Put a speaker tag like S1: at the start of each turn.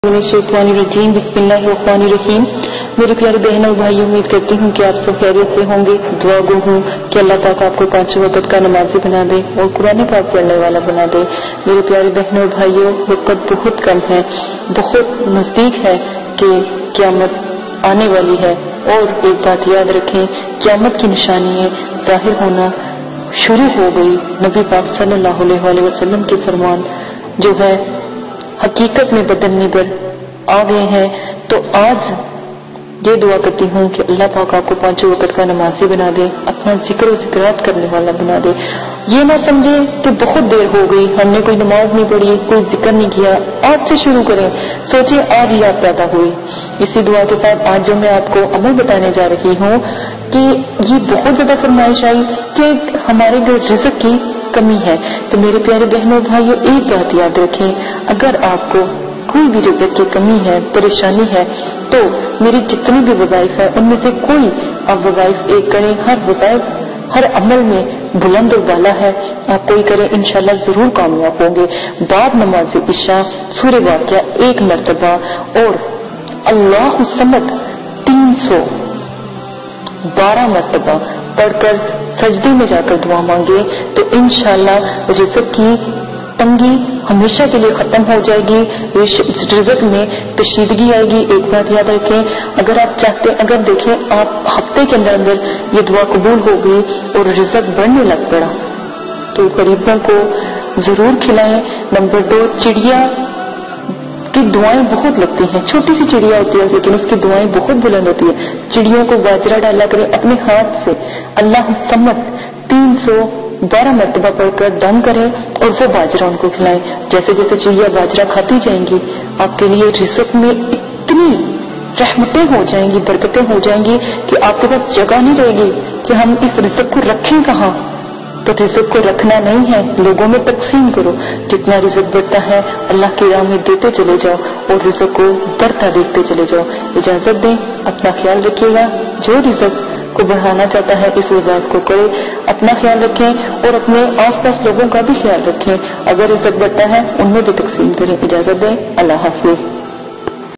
S1: रजीम बिस्मिल्लाहिर्रहमानिर्रहीम। मेरे प्यारे बहनों और भाइयों, उम्मीद करती हूँ कि आप सब खैरियत से होंगे। दुआ गो हूँ कि अल्लाह पाक आपको 5 वक्त का नमाजी बना दे और कुरान पाक पढ़ने वाला बना दे। मेरे प्यारे बहनों और भाइयों, वक्त बहुत कम है, बहुत नजदीक है कि क़यामत आने वाली है। और एक बात याद रखें, क़यामत की निशानियां जाहिर होना शुरू हो गई। नबी पाक सल्लल्लाहु अलैहि वसल्लम के फरमान जो है हकीकत में बदलने पर आ गए हैं। तो आज ये दुआ करती हूँ कि अल्लाह पाक आपको 5 वक्त का नमाजी बना दे, अपना जिक्र और जिक्रात करने वाला बना दे। ये ना समझे कि बहुत देर हो गई, हमने कोई नमाज नहीं पढ़ी, कोई जिक्र नहीं किया। आज से शुरू करें, सोचिए आज ही आप पैदा हुई। इसी दुआ के साथ आज जो मैं आपको अमल बताने जा रही हूँ कि ये बहुत ज्यादा फरमाइश आई कि हमारे घर रिज़्क़ की कमी है। तो मेरे प्यारे बहनों और भाइयों, एक बात याद रखें, अगर आपको कोई भी रिज़्क़ की कमी है, परेशानी है, तो मेरी जितनी भी वज़ाइफ है उनमें से कोई आप वज़ाइफ एक करें। हर वज़ाइफ हर अमल में बुलंद और बाला है, आप कोई करें, इंशाल्लाह जरूर कामयाब होंगे। बाद नमाज इशा सूरह वाक़िया 1 मरतबा और अल्लाहु समद 312 मरतबा पढ़कर सजदे में जाकर दुआ मांगे तो इंशाल्लाह रिज़्क़ की तंगी हमेशा के लिए खत्म हो जाएगी, रिज़्क़ में कशीदगी आएगी। एक बात याद रखें, अगर आप चाहते, अगर देखें आप हफ्ते के अंदर अंदर ये दुआ कबूल हो गई और रिज़्क़ बढ़ने लग पड़ा तो गरीबों को जरूर खिलाएं। नंबर 2, चिड़िया की दुआएं बहुत लगती हैं। छोटी सी चिड़िया होती है लेकिन उसकी दुआएं बहुत बुलंद होती है। चिड़ियों को बाजरा डाला करें अपने हाथ से, अल्लाह सम्मत 312 मरतबा पढ़कर दम करें और वो बाजरा उनको खिलाएं। जैसे जैसे चिड़िया बाजरा खाती जाएंगी आपके लिए रिज़्क़ में इतनी रहमतें हो जाएंगी, बरकतें हो जाएंगी कि आपके पास जगह नहीं रहेगी कि हम इस रिज़्क़ को रखें कहाँ। तो रिज़्क़ को रखना नहीं है, लोगों में तकसीम करो। जितना रिज़्क़ बढ़ता है अल्लाह की राह में देते चले जाओ और रिज़्क़ को बढ़ता देखते चले जाओ। इजाजत दें, अपना ख्याल रखिएगा। जो रिज़्क़ को बढ़ाना चाहता है इस वज़ाइफ को करे। अपना ख्याल रखें और अपने आसपास लोगों का भी ख्याल रखें। अगर रिज़्क़ बढ़ता है उनमें भी तकसीम करें। इजाजत दें, अल्लाह हाफिज।